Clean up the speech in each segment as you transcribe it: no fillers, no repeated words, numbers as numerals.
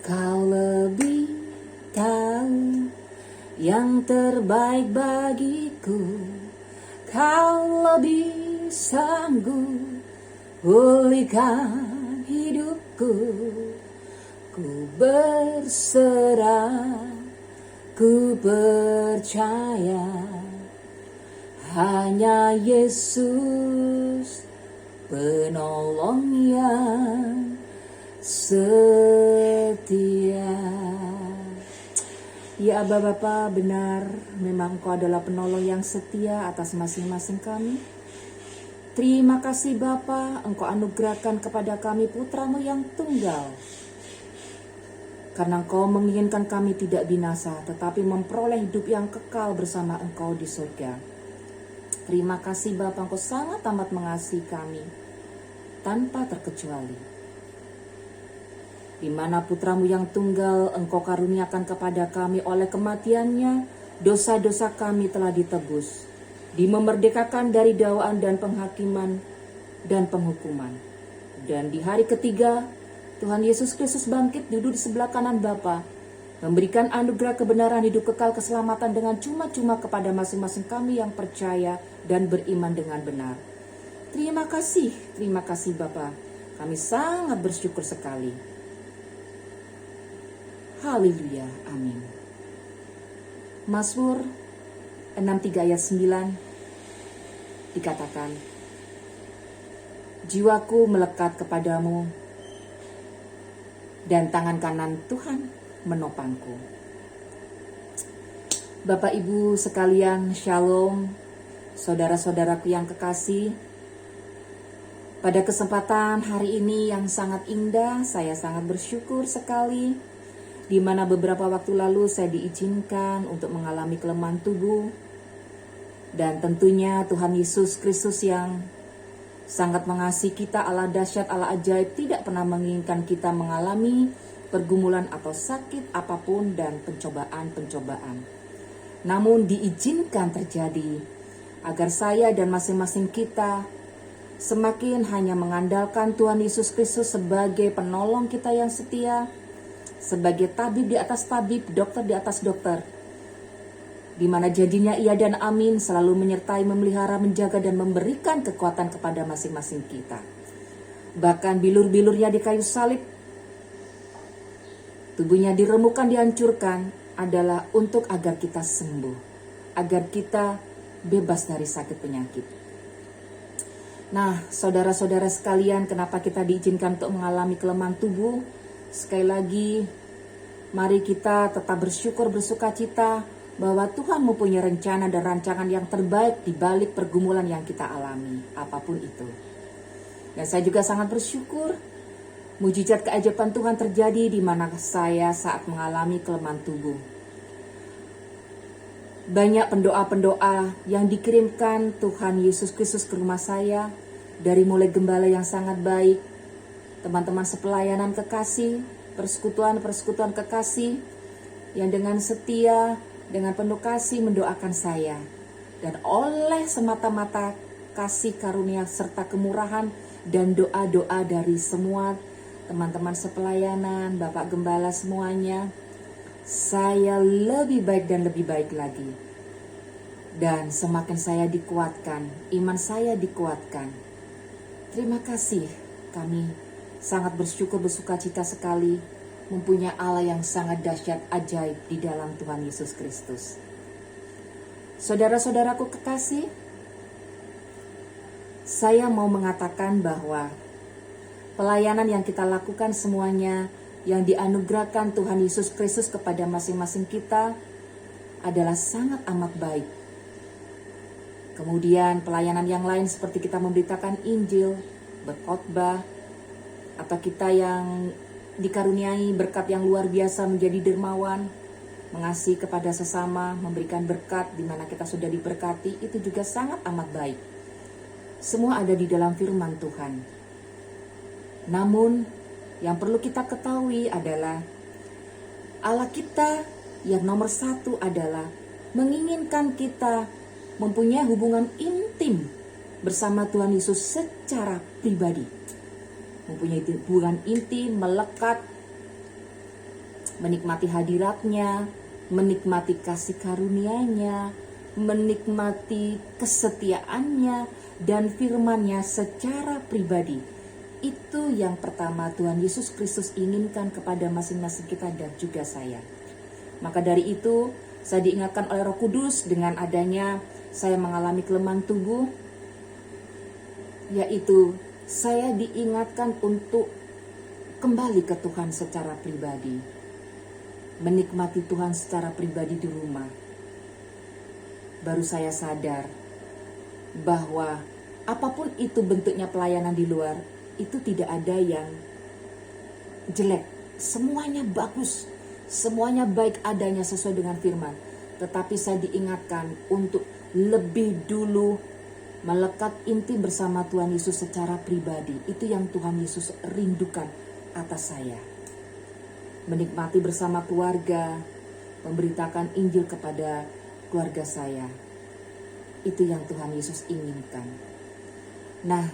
Kau lebih tahu yang terbaik bagiku. Kau lebih sanggup pulihkan hidupku. Ku berserah, ku percaya hanya Yesus penolong yang setia. Ya Aba Bapa, benar memang Engkau adalah penolong yang setia atas masing-masing kami. Terima kasih Bapa, Engkau anugerahkan kepada kami putra-Mu yang tunggal. Karena Engkau menginginkan kami tidak binasa, tetapi memperoleh hidup yang kekal bersama Engkau di surga. Terima kasih Bapa, Engkau sangat amat mengasihi kami tanpa terkecuali. Di mana putra-Mu yang tunggal Engkau karuniakan kepada kami oleh kematiannya, dosa-dosa kami telah ditebus, dimerdekakan dari dakwaan dan penghakiman dan penghukuman. Dan di hari ketiga, Tuhan Yesus Kristus bangkit duduk di sebelah kanan Bapa, memberikan anugerah kebenaran hidup kekal keselamatan dengan cuma-cuma kepada masing-masing kami yang percaya dan beriman dengan benar. Terima kasih Bapa. Kami sangat bersyukur sekali. Haleluya, amin. Mazmur 63 ayat 9 dikatakan, jiwaku melekat kepadamu dan tangan kanan Tuhan menopangku. Bapak Ibu sekalian, shalom, saudara-saudaraku yang kekasih. Pada kesempatan hari ini yang sangat indah, saya sangat bersyukur sekali di mana beberapa waktu lalu saya diizinkan untuk mengalami kelemahan tubuh. Dan tentunya Tuhan Yesus Kristus yang sangat mengasihi kita, Allah dahsyat, Allah ajaib, tidak pernah menginginkan kita mengalami pergumulan atau sakit apapun dan pencobaan-pencobaan. Namun diizinkan terjadi agar saya dan masing-masing kita semakin hanya mengandalkan Tuhan Yesus Kristus sebagai penolong kita yang setia, sebagai tabib di atas tabib, dokter di atas dokter, di mana janjinya iya dan amin selalu menyertai, memelihara, menjaga dan memberikan kekuatan kepada masing-masing kita. Bahkan bilur-bilurnya di kayu salib, tubuhnya diremukan, dihancurkan adalah untuk agar kita sembuh, agar kita bebas dari sakit penyakit. Nah, saudara-saudara sekalian, kenapa kita diizinkan untuk mengalami kelemahan tubuh? Sekali lagi, mari kita tetap bersyukur, bersuka cita bahwa Tuhan mempunyai rencana dan rancangan yang terbaik di balik pergumulan yang kita alami, apapun itu. Dan saya juga sangat bersyukur, mujizat keajaiban Tuhan terjadi di mana saya saat mengalami kelemahan tubuh. Banyak pendoa-pendoa yang dikirimkan Tuhan Yesus Kristus ke rumah saya, dari mulai gembala yang sangat baik, teman-teman sepelayanan kekasih, persekutuan kekasih yang dengan setia, dengan penuh kasih mendoakan saya. Dan oleh semata-mata kasih karunia serta kemurahan dan doa-doa dari semua teman-teman sepelayanan, Bapak Gembala semuanya, saya lebih baik dan lebih baik lagi. Dan semakin saya dikuatkan, iman saya dikuatkan. Terima kasih, kami sangat bersyukur, bersuka cita sekali mempunyai Allah yang sangat dahsyat, ajaib di dalam Tuhan Yesus Kristus. Saudara-saudaraku kekasih, saya mau mengatakan bahwa pelayanan yang kita lakukan semuanya yang dianugerahkan Tuhan Yesus Kristus kepada masing-masing kita adalah sangat amat baik. Kemudian pelayanan yang lain seperti kita memberitakan Injil, berkhotbah, atau kita yang dikaruniai berkat yang luar biasa menjadi dermawan, mengasihi kepada sesama, memberikan berkat di mana kita sudah diberkati, itu juga sangat amat baik. Semua ada di dalam firman Tuhan. Namun yang perlu kita ketahui adalah Allah kita yang nomor satu adalah menginginkan kita mempunyai hubungan intim bersama Tuhan Yesus secara pribadi. Mempunyai hubungan intim, melekat, menikmati hadiratnya, menikmati kasih karunia-Nya, menikmati kesetiaannya dan firman-Nya secara pribadi. Itu yang pertama Tuhan Yesus Kristus inginkan kepada masing-masing kita dan juga saya. Maka dari itu, saya diingatkan oleh Roh Kudus dengan adanya saya mengalami kelemahan tubuh, yaitu saya diingatkan untuk kembali ke Tuhan secara pribadi. Menikmati Tuhan secara pribadi di rumah. Baru saya sadar bahwa apapun itu bentuknya pelayanan di luar, itu tidak ada yang jelek. Semuanya bagus, semuanya baik adanya sesuai dengan firman. Tetapi saya diingatkan untuk lebih dulu melekat inti bersama Tuhan Yesus secara pribadi. Itu yang Tuhan Yesus rindukan atas saya. Menikmati bersama keluarga, memberitakan Injil kepada keluarga saya. Itu yang Tuhan Yesus inginkan. Nah,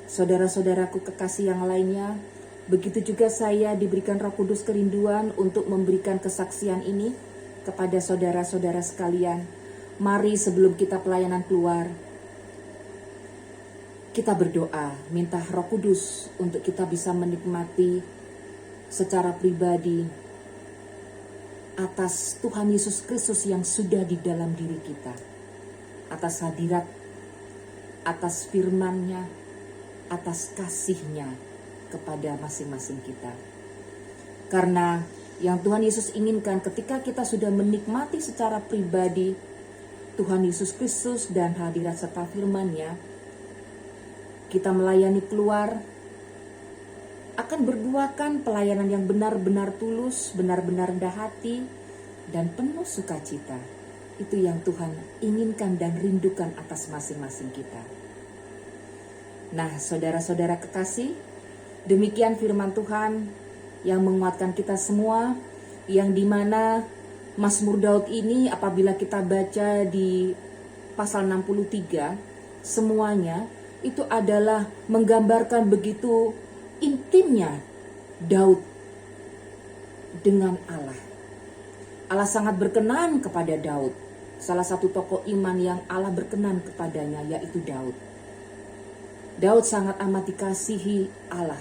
saudara-saudaraku kekasih yang lainnya, begitu juga saya diberikan Roh Kudus kerinduan untuk memberikan kesaksian ini kepada saudara-saudara sekalian. Mari sebelum kita pelayanan keluar, kita berdoa, minta Roh Kudus untuk kita bisa menikmati secara pribadi atas Tuhan Yesus Kristus yang sudah di dalam diri kita, atas hadirat, atas firman-Nya, atas kasih-Nya kepada masing-masing kita. Karena yang Tuhan Yesus inginkan ketika kita sudah menikmati secara pribadi Tuhan Yesus Kristus dan hadirat serta firman-Nya, kita melayani keluar, akan berbuahkan pelayanan yang benar-benar tulus, benar-benar rendah hati, dan penuh sukacita. Itu yang Tuhan inginkan dan rindukan atas masing-masing kita. Nah, saudara-saudara kekasih, demikian firman Tuhan yang menguatkan kita semua, yang dimana Mazmur Daud ini apabila kita baca di pasal 63, semuanya itu adalah menggambarkan begitu intimnya Daud dengan Allah. Allah sangat berkenan kepada Daud. Salah satu tokoh iman yang Allah berkenan kepadanya yaitu Daud. Daud sangat amat dikasihi Allah.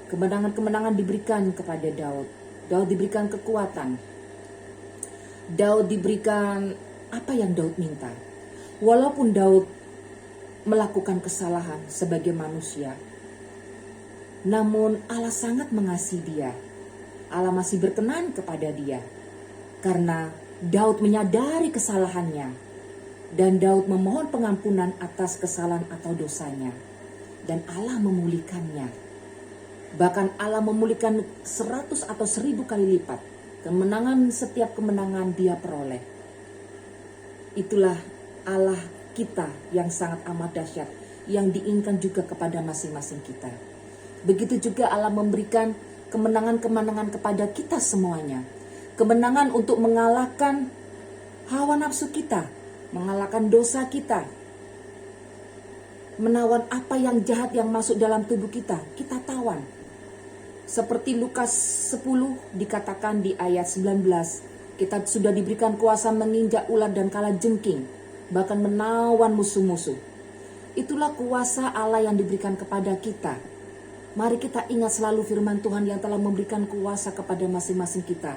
Kemenangan-kemenangan diberikan kepada Daud. Daud diberikan kekuatan. Daud diberikan apa yang Daud minta. Walaupun Daud melakukan kesalahan sebagai manusia, namun Allah sangat mengasihi dia. Allah masih berkenan kepada dia. Karena Daud menyadari kesalahannya. Dan Daud memohon pengampunan atas kesalahan atau dosanya. Dan Allah memulihkannya. Bahkan Allah memulihkan 100 atau 1000 kali lipat. Kemenangan, setiap kemenangan dia peroleh. Itulah Allah kita yang sangat amat dahsyat. Yang diinginkan juga kepada masing-masing kita. Begitu juga Allah memberikan kemenangan-kemenangan kepada kita semuanya. Kemenangan untuk mengalahkan hawa nafsu kita, mengalahkan dosa kita, menawan apa yang jahat yang masuk dalam tubuh kita, kita tawan. Seperti Lukas 10 dikatakan di ayat 19, kita sudah diberikan kuasa menginjak ular dan kalajengking, bahkan menawan musuh-musuh. Itulah kuasa Allah yang diberikan kepada kita. Mari kita ingat selalu firman Tuhan yang telah memberikan kuasa kepada masing-masing kita.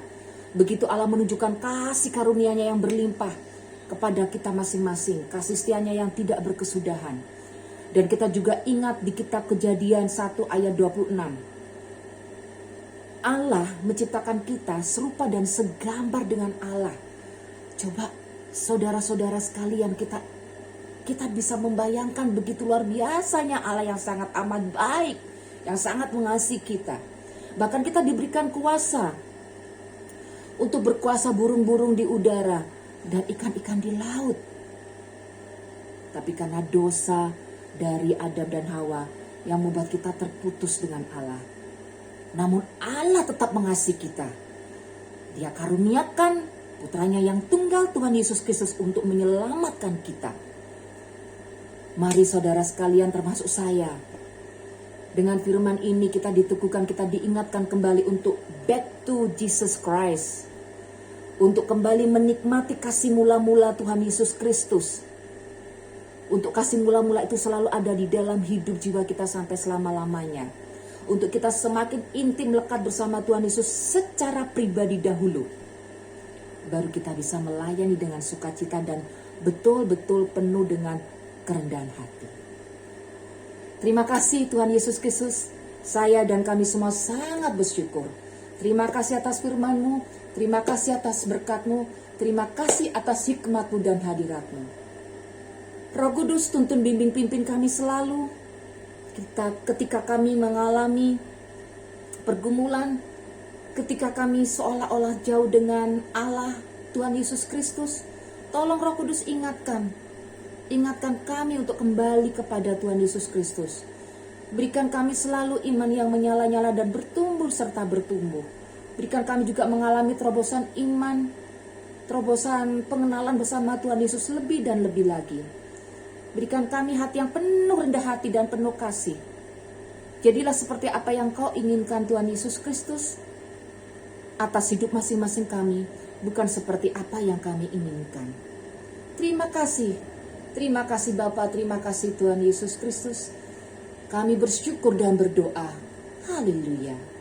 Begitu Allah menunjukkan kasih karunia-Nya yang berlimpah kepada kita masing-masing. Kasih setia-Nya yang tidak berkesudahan. Dan kita juga ingat di kitab Kejadian 1 ayat 26. Allah menciptakan kita serupa dan segambar dengan Allah. Coba saudara-saudara sekalian, kita bisa membayangkan begitu luar biasanya Allah yang sangat amat baik, yang sangat mengasihi kita. Bahkan kita diberikan kuasa untuk berkuasa burung-burung di udara dan ikan-ikan di laut. Tapi karena dosa dari Adam dan Hawa yang membuat kita terputus dengan Allah. Namun Allah tetap mengasihi kita. Dia karuniakan putranya yang tunggal Tuhan Yesus Kristus untuk menyelamatkan kita. Mari saudara sekalian termasuk saya, Dengan firman ini kita diteguhkan, kita diingatkan kembali untuk back to Jesus Christ. Untuk kembali menikmati kasih mula-mula Tuhan Yesus Kristus. Untuk kasih mula-mula itu selalu ada di dalam hidup jiwa kita sampai selama-lamanya. Untuk kita semakin intim lekat bersama Tuhan Yesus secara pribadi dahulu. Baru kita bisa melayani dengan sukacita dan betul-betul penuh dengan kerendahan hati. Terima kasih Tuhan Yesus Kristus. Saya dan kami semua sangat bersyukur. Terima kasih atas firman-Mu. Terima kasih atas berkat-Mu. Terima kasih atas hikmat-Mu dan hadirat-Mu. Roh Kudus, tuntun bimbing pimpin kami selalu. Ketika kami mengalami pergumulan, ketika kami seolah-olah jauh dengan Allah, Tuhan Yesus Kristus, tolong Roh Kudus ingatkan kami untuk kembali kepada Tuhan Yesus Kristus. Berikan kami selalu iman yang menyala-nyala dan bertumbuh serta bertumbuh. Berikan kami juga mengalami terobosan iman, terobosan pengenalan bersama Tuhan Yesus lebih dan lebih lagi. Berikan kami hati yang penuh rendah hati dan penuh kasih. Jadilah seperti apa yang Kau inginkan Tuhan Yesus Kristus atas hidup masing-masing kami, bukan seperti apa yang kami inginkan. Terima kasih Bapa, terima kasih Tuhan Yesus Kristus. Kami bersyukur dan berdoa. Haleluya.